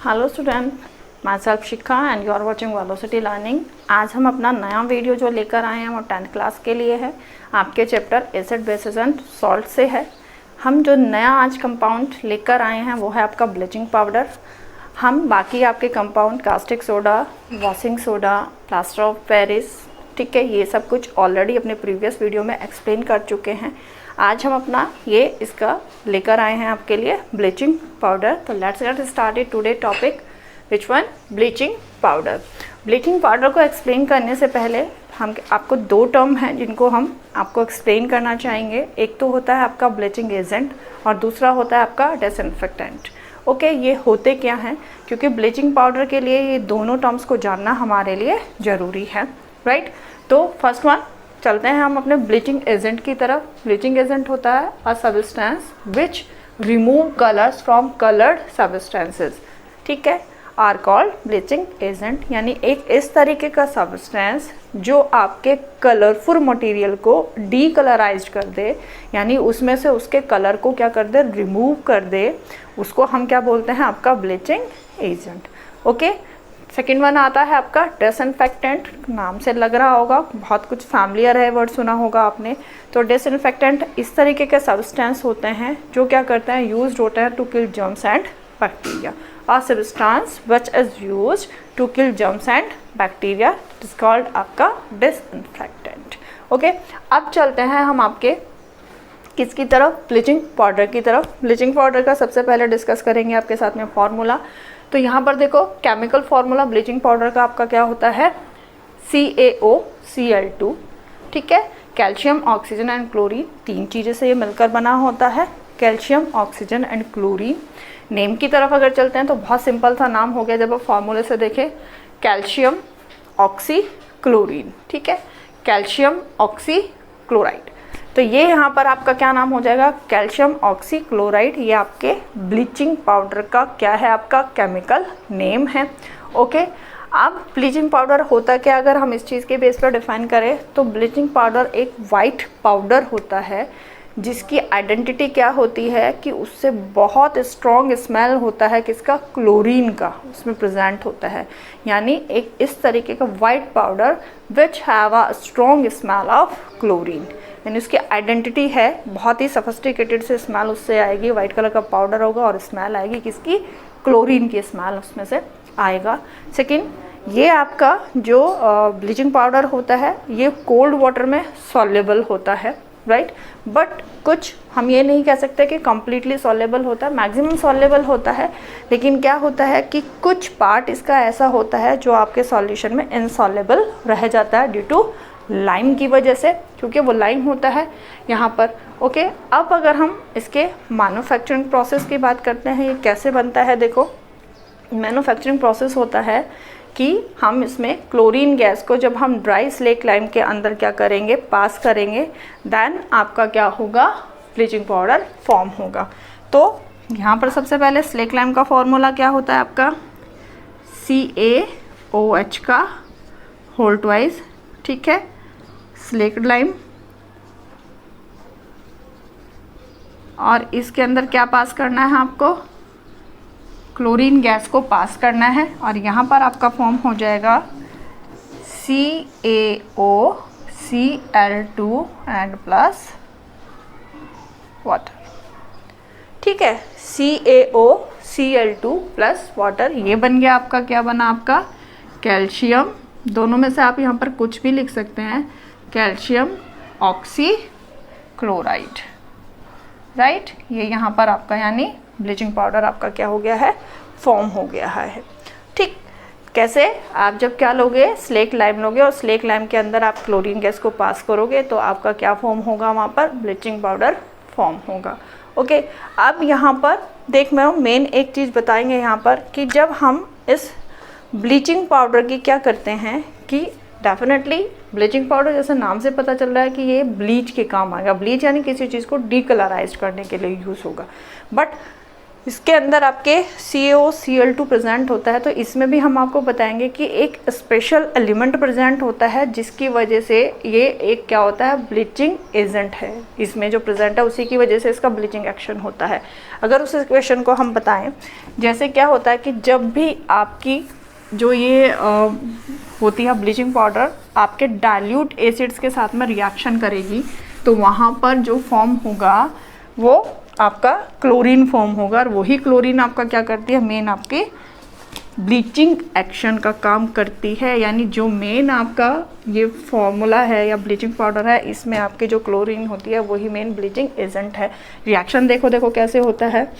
Hello student, myself Shikha and you are watching Velocity Learning. आज हम अपना नया वीडियो जो लेकर आए हैं वो 10th क्लास के लिए है। आपके chapter acid basis and salt से है। हम जो नया आज कंपाउंड लेकर आए हैं वो है आपका ब्लीचिंग पाउडर। हम बाकी आपके compound caustic soda, washing soda, plaster of Paris, ठीक है, ये सब कुछ ऑलरेडी अपने प्रीवियस वीडियो में एक्सप्लेन कर चुके हैं। आज हम अपना ये इसका लेकर आए हैं आपके लिए ब्लीचिंग पाउडर। तो let's get started today topic which one, bleaching powder. Bleaching powder को एक्सप्लेन करने से पहले हम आपको दो टर्म हैं जिनको हम आपको एक्सप्लेन करना चाहेंगे। एक तो होता है आपका ब्लीचिंग एजेंट और दूसरा होता है आपका डिसइंफेक्टेंट। ओके, ये होते क्या हैं, क्योंकि ब्लीचिंग पाउडर के लिए ये दोनों टर्म्स को जानना हमारे लिए ज़रूरी है, राइट। तो फर्स्ट वन चलते हैं हम अपने ब्लीचिंग एजेंट की तरफ। ब्लीचिंग एजेंट होता है a substance which remove colours from coloured substances, ठीक है, आर कॉल्ड ब्लीचिंग एजेंट। यानी एक इस तरीके का सब्सटेंस जो आपके कलरफुल मटेरियल को डीकलराइज कर दे, यानी उसमें से उसके कलर को क्या कर दे, रिमूव कर दे, उसको हम क्या बोलते हैं, आपका bleaching agent. Okay, second one आता है आपका डिसइंफेक्टेंट। नाम से लग रहा होगा बहुत कुछ फैमिलियर है, वर्ड सुना होगा आपने। तो डिसइंफेक्टेंट इस तरीके के सब्सटेंस होते हैं जो क्या करते हैं, यूज्ड होते हैं to kill germs and bacteria. A substance which is used to kill germs and bacteria is called आपका disinfectant। ओके, अब चलते हैं हम आपके किसकी तरफ, ब्लीचिंग पाउडर की तरफ। ब्लीचिंग पाउडर का सबसे पहले डिस्कस करेंगे आपके साथ में फार्मूला। तो यहाँ पर देखो केमिकल फार्मूला ब्लीचिंग पाउडर का आपका क्या होता है, CaOCl2, ठीक है। कैल्शियम, ऑक्सीजन एंड क्लोरीन, तीन चीज़ें से ये मिलकर बना होता है, calcium, oxygen and chlorine. Name की तरफ अगर चलते हैं तो बहुत सिंपल सा नाम हो गया जब आप फॉर्मूले से देखें, कैल्शियम ऑक्सी क्लोरीन, ठीक है, कैल्शियम ऑक्सी क्लोराइड। तो ये यहाँ पर आपका क्या नाम हो जाएगा, कैल्शियम ऑक्सी क्लोराइड। ये आपके ब्लीचिंग पाउडर का क्या है, आपका केमिकल नेम है। ओके, अब ब्लीचिंग पाउडर होता क्या, अगर हम इस चीज़ के बेस पर डिफाइन करें तो ब्लीचिंग पाउडर एक वाइट पाउडर होता है जिसकी आइडेंटिटी क्या होती है कि उससे बहुत स्ट्रॉन्ग स्मेल होता है, किसका, क्लोरीन का, उसमें प्रेजेंट होता है। यानी एक इस तरीके का white powder which have a strong smell of chlorine, यानी उसकी आइडेंटिटी है, बहुत ही सफिस्टिकेटेड से स्मेल उससे आएगी, वाइट कलर का पाउडर होगा और स्मेल आएगी किसकी, क्लोरीन की स्मेल उसमें से आएगा। सेकेंड, ये आपका जो ब्लीचिंग पाउडर होता है ये कोल्ड वाटर में सॉल्युबल होता है, राइट। बट कुछ हम ये नहीं कह सकते कि कम्प्लीटली सॉल्युबल होता है, मैक्सिमम सॉल्युबल होता है, लेकिन क्या होता है कि कुछ पार्ट इसका ऐसा होता है जो आपके सॉल्यूशन में इनसॉल्युबल रह जाता है ड्यू टू लाइम की वजह से, क्योंकि वो लाइम होता है यहाँ पर। ओके, अब अगर हम इसके मैन्युफैक्चरिंग प्रोसेस की बात करते हैं, ये कैसे बनता है, देखो मैन्युफैक्चरिंग प्रोसेस होता है कि हम इसमें क्लोरीन गैस को जब हम ड्राई स्लेक लाइम के अंदर क्या करेंगे, पास करेंगे, देन आपका क्या होगा, ब्लीचिंग पाउडर फॉर्म होगा। तो यहाँ पर सबसे पहले स्लेक लाइम का फॉर्मूला क्या होता है आपका, CaOH का होल ट्वाइस, ठीक है, स्लेक्ड लाइम, और इसके अंदर क्या पास करना है आपको, क्लोरीन गैस को पास करना है, और यहाँ पर आपका फॉर्म हो जाएगा CaOCl2 एंड प्लस वाटर, ठीक है, CaOCl2 प्लस वाटर। ये बन गया आपका, क्या बना आपका, कैल्शियम, दोनों में से आप यहाँ पर कुछ भी लिख सकते हैं, कैल्शियम ऑक्सी क्लोराइड, राइट। ये यहाँ पर आपका यानी ब्लीचिंग पाउडर आपका क्या हो गया है, फॉर्म हो गया है, ठीक। कैसे, आप जब क्या लोगे, स्लेक लाइम लोगे और स्लेक लाइम के अंदर आप क्लोरीन गैस को पास करोगे तो आपका क्या फॉर्म होगा, वहाँ पर ब्लीचिंग पाउडर फॉर्म होगा। ओके, अब यहाँ पर देख मैं मेन एक चीज़ बताएंगे यहाँ पर कि जब हम इस ब्लीचिंग पाउडर की क्या करते हैं कि डेफिनेटली ब्लीचिंग पाउडर जैसे नाम से पता चल रहा है कि ये ब्लीच के काम आएगा। ब्लीच यानी किसी चीज़ को डीकलराइज करने के लिए यूज़ होगा। बट इसके अंदर आपके CaOCl2 प्रेजेंट होता है। तो इसमें भी हम आपको बताएंगे कि एक स्पेशल एलिमेंट प्रेजेंट होता है जिसकी वजह से ये एक क्या होता है, ब्लीचिंग एजेंट है। इसमें जो प्रेजेंट है उसी की वजह से इसका ब्लीचिंग एक्शन होता है। अगर उस इक्वेशन को हम बताएं, जैसे क्या होता है कि जब भी आपकी जो ये होती है ब्लीचिंग पाउडर आपके डाइल्यूट एसिड्स के साथ में रिएक्शन करेगी, तो वहाँ पर जो फॉर्म होगा वो आपका क्लोरीन फॉर्म होगा, और वही क्लोरीन आपका क्या करती है, मेन आपके ब्लीचिंग एक्शन का काम करती है। यानी जो मेन आपका ये फॉर्मूला है या ब्लीचिंग पाउडर है, इसमें आपकी जो क्लोरीन होती है वही मेन ब्लीचिंग एजेंट है। रिएक्शन देखो कैसे होता है।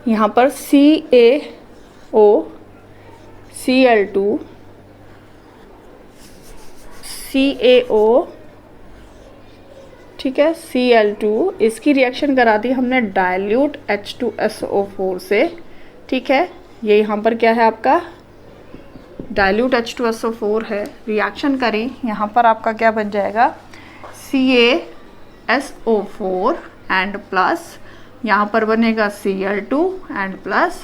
यहाँ पर CaOCl2 CaO, ठीक है, Cl2, इसकी रिएक्शन करा दी हमने डाइल्यूट H2SO4 से, ठीक है। ये यहाँ पर क्या है आपका डाइल्यूट H2SO4 है, रिएक्शन करें, यहाँ पर आपका क्या बन जाएगा CaSO4 एंड प्लस यहाँ पर बनेगा Cl2 and plus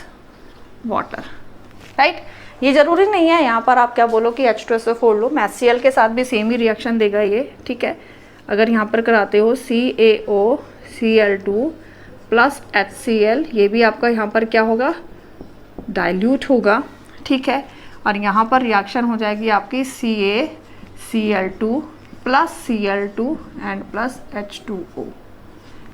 water, right. ये ज़रूरी नहीं है यहाँ पर आप क्या बोलो कि H2SO4 लो, MaCl के साथ भी सेम ही रिएक्शन देगा ये, ठीक है। अगर यहाँ पर कराते हो CaOCl2 प्लस HCl, ये भी आपका यहाँ पर क्या होगा, डाइल्यूट होगा, ठीक है। और यहाँ पर रिएक्शन हो जाएगी आपकी CaCl2 plus Cl2 and plus H2O,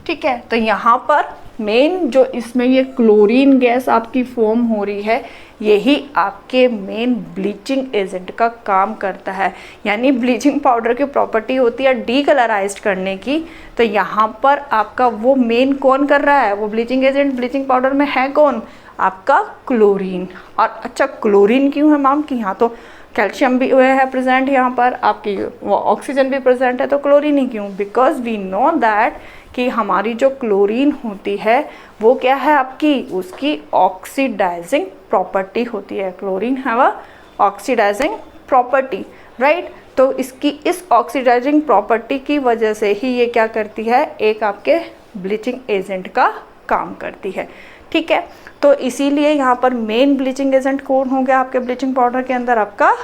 ठीक है। तो यहाँ पर मेन जो इसमें ये क्लोरीन गैस आपकी फॉर्म हो रही है, यही आपके मेन ब्लीचिंग एजेंट का काम करता है। यानी ब्लीचिंग पाउडर की प्रॉपर्टी होती है डीकलराइज्ड करने की, तो यहाँ पर आपका वो मेन कौन कर रहा है, वो ब्लीचिंग एजेंट ब्लीचिंग पाउडर में है कौन, आपका क्लोरीन। और अच्छा क्लोरीन क्यों है मैम, कि यहाँ तो कैल्शियम भी है प्रेजेंट, यहाँ पर आपकी ऑक्सीजन भी प्रेजेंट है, तो क्लोरीन ही क्यों, बिकॉज वी नो दैट कि हमारी जो क्लोरीन होती है वो क्या है आपकी, उसकी ऑक्सीडाइजिंग प्रॉपर्टी होती है। क्लोरीन है वह ऑक्सीडाइजिंग प्रॉपर्टी, राइट। तो इसकी इस ऑक्सीडाइजिंग प्रॉपर्टी की वजह से ही ये क्या करती है, एक आपके ब्लीचिंग एजेंट का काम करती है, ठीक है। तो इसीलिए यहाँ पर मेन ब्लीचिंग एजेंट कौन हो गया आपके ब्लीचिंग पाउडर के अंदर, आपका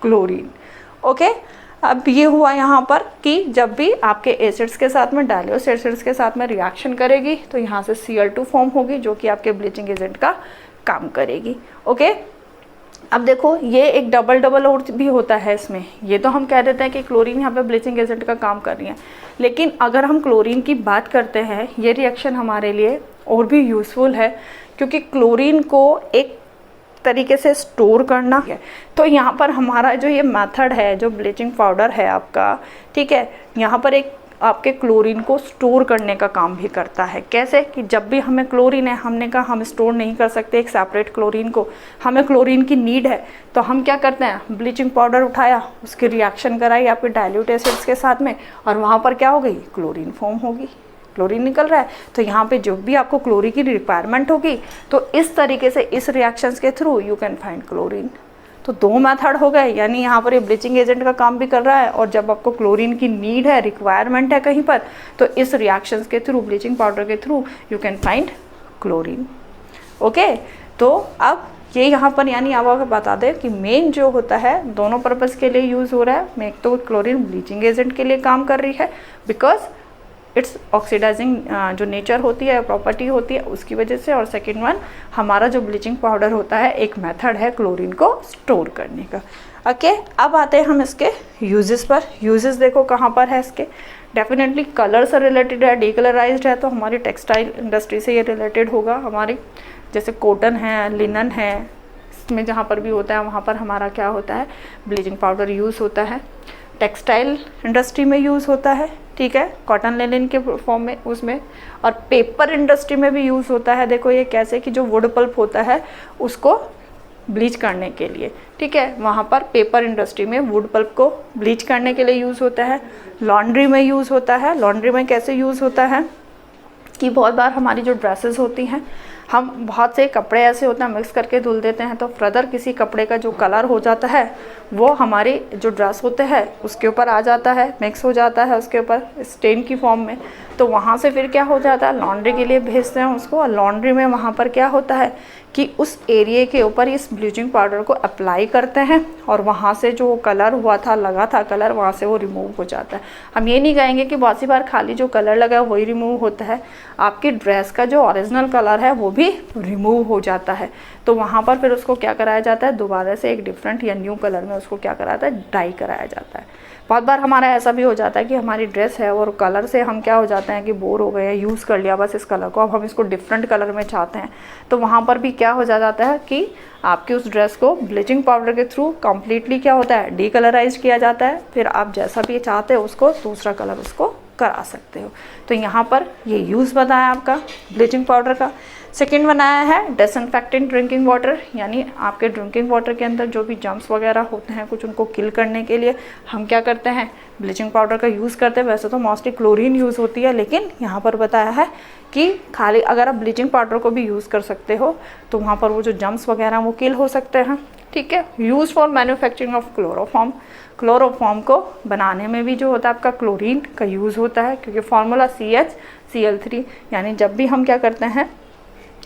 क्लोरीन, ओके। अब ये हुआ यहाँ पर कि जब भी आपके एसिड्स के साथ में डाइल्यूट एसिड्स के साथ में रिएक्शन करेगी तो यहाँ से Cl2 फॉर्म होगी जो कि आपके ब्लीचिंग एजेंट का काम करेगी, ओके। अब देखो ये एक डबल और भी होता है इसमें, ये तो हम कह देते हैं कि क्लोरीन यहाँ पे ब्लीचिंग एजेंट का काम कर रही है, लेकिन अगर हम क्लोरीन की बात करते हैं, ये रिएक्शन हमारे लिए और भी यूज़फुल है, क्योंकि क्लोरीन को एक तरीके से स्टोर करना है। तो यहाँ पर हमारा जो ये मेथड है, जो ब्लीचिंग पाउडर है आपका, ठीक है, यहाँ पर एक आपके क्लोरीन को स्टोर करने का काम भी करता है। कैसे कि जब भी हमें क्लोरीन है, हमने कहा हम स्टोर नहीं कर सकते एक सेपरेट क्लोरीन को, हमें क्लोरीन की नीड है, तो हम क्या करते हैं, ब्लीचिंग पाउडर उठाया, उसकी रिएक्शन कराई आपके डाइल्यूट एसिड्स के साथ में, और वहाँ पर क्या हो गई, क्लोरीन फॉर्म होगी, क्लोरीन निकल रहा है। तो यहाँ पे जो भी आपको क्लोरीन की रिक्वायरमेंट होगी, तो इस तरीके से इस रिएक्शंस के through you can find chlorine. तो दो मेथड हो गए, यानी यहाँ पर ये ब्लीचिंग एजेंट का काम भी कर रहा है, और जब आपको क्लोरीन की नीड है, रिक्वायरमेंट है कहीं पर, तो इस रिएक्शंस के थ्रू, ब्लीचिंग पाउडर के through you can find chlorine, okay. तो अब ये यहाँ पर यानी आप आपको बता दें कि मेन जो होता है दोनों पर्पज़ के लिए यूज़ हो रहा है। मैं एक तो क्लोरीन ब्लीचिंग एजेंट के लिए काम कर रही है, बिकॉज इट्स ऑक्सीडाइजिंग जो नेचर होती है, प्रॉपर्टी होती है, उसकी वजह से, और सेकेंड वन हमारा जो ब्लीचिंग पाउडर होता है एक मेथड है क्लोरीन को स्टोर करने का, ओके। अब आते हैं हम इसके यूजेस पर। यूजेस देखो कहाँ पर है इसके, डेफिनेटली कलर से रिलेटेड है, डीकलराइज्ड है, तो हमारी टेक्सटाइल इंडस्ट्री से ये रिलेटेड होगा। हमारी जैसे कॉटन है, लिनन है, इसमें जहाँ पर भी होता है वहाँ पर हमारा क्या होता है, ब्लीचिंग पाउडर यूज़ होता है। टेक्सटाइल इंडस्ट्री में यूज़ होता है, ठीक है, कॉटन लिनन के फॉर्म में उसमें, और पेपर इंडस्ट्री में भी यूज़ होता है। देखो ये कैसे कि जो वुड पल्प होता है उसको ब्लीच करने के लिए, ठीक है, वहाँ पर पेपर इंडस्ट्री में वुड पल्प को ब्लीच करने के लिए यूज़ होता है। लॉन्ड्री में यूज़ होता है। लॉन्ड्री में कैसे यूज़ होता है कि बहुत बार हमारी जो ड्रेसेस होती हैं, हम बहुत से कपड़े ऐसे होते हैं मिक्स करके धुल देते हैं, तो फर्दर किसी कपड़े का जो कलर हो जाता है वो हमारी जो ड्रेस होते हैं उसके ऊपर आ जाता है, मिक्स हो जाता है उसके ऊपर स्टेन की फॉर्म में। तो वहाँ से फिर क्या हो जाता है, लॉन्ड्री के लिए भेजते हैं उसको, और लॉन्ड्री में वहाँ पर क्या होता है कि उस एरिया के ऊपर इस ब्लीचिंग पाउडर को अप्लाई करते हैं, और वहाँ से जो कलर हुआ था, लगा था कलर, वहाँ से वो रिमूव हो जाता है। हम ये नहीं कहेंगे कि बहुत सी बार खाली जो कलर लगा है वही रिमूव होता है, आपकी ड्रेस का जो ओरिजिनल कलर है वो भी रिमूव हो जाता है। तो वहाँ पर फिर उसको क्या कराया जाता है, दोबारा से एक डिफरेंट या न्यू कलर में उसको क्या कराया जाता है, डाई कराया जाता है। बहुत बार हमारा ऐसा भी हो जाता है कि हमारी ड्रेस है और कलर से हम क्या हो जाते हैं कि बोर हो गए हैं, यूज़ कर लिया बस इस कलर को, अब हम इसको डिफरेंट कलर में चाहते हैं। तो वहाँ पर भी क्या हो जाता है कि आपकी उस ड्रेस को ब्लीचिंग पाउडर के थ्रू कम्प्लीटली क्या होता है, डीकलराइज किया जाता है। फिर आप जैसा भी चाहते हो उसको दूसरा कलर उसको करा सकते हो। तो यहाँ पर ये यूज़ बताया आपका ब्लीचिंग पाउडर का। सेकंड बनाया है डिसइंफेक्टेंट ड्रिंकिंग वाटर, यानी आपके ड्रिंकिंग वाटर के अंदर जो भी जर्म्स वगैरह होते हैं कुछ, उनको किल करने के लिए हम क्या करते हैं, ब्लीचिंग पाउडर का यूज़ करते हैं। वैसे तो मोस्टली क्लोरीन यूज़ होती है, लेकिन यहाँ पर बताया है कि खाली अगर आप ब्लीचिंग पाउडर को भी यूज़ कर सकते हो तो वहाँ पर वो जो जर्म्स वगैरह वो किल हो सकते हैं। ठीक है। Use for manufacturing of chloroform, chloroform को बनाने में भी जो होता है आपका क्लोरीन का यूज़ होता है, क्योंकि फार्मूला CHCl3, यानी जब भी हम क्या करते हैं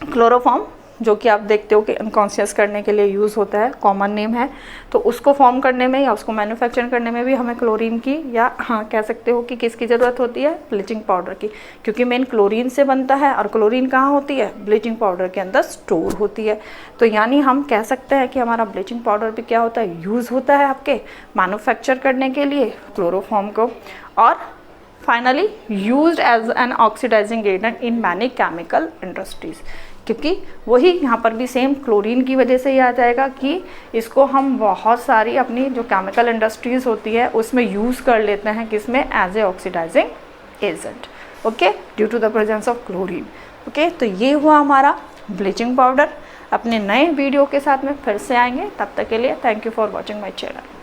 क्लोरोफॉर्म, जो कि आप देखते हो कि अनकॉन्शियस करने के लिए यूज़ होता है, कॉमन नेम है, तो उसको फॉर्म करने में या उसको मैन्युफैक्चर करने में भी हमें क्लोरीन की, या हाँ कह सकते हो कि किसकी ज़रूरत होती है, ब्लीचिंग पाउडर की, क्योंकि मेन क्लोरीन से बनता है, और क्लोरीन कहाँ होती है, ब्लीचिंग पाउडर के अंदर स्टोर होती है। तो यानी हम कह सकते हैं कि हमारा ब्लीचिंग पाउडर भी क्या होता है, यूज़ होता है आपके मैन्युफैक्चर करने के लिए क्लोरोफॉर्म को, और finally used as an oxidizing agent in many chemical industries, क्योंकि वही यहाँ पर भी सेम क्लोरीन की वजह से ही आ जाएगा कि इसको हम बहुत सारी अपनी जो केमिकल इंडस्ट्रीज़ होती है उसमें यूज़ कर लेते हैं, किसमें, as a oxidizing agent. Okay, due to the presence of chlorine. Okay, तो ये हुआ हमारा ब्लीचिंग पाउडर। अपने नए वीडियो के साथ में फिर से आएंगे, तब तक के लिए thank you for watching my channel.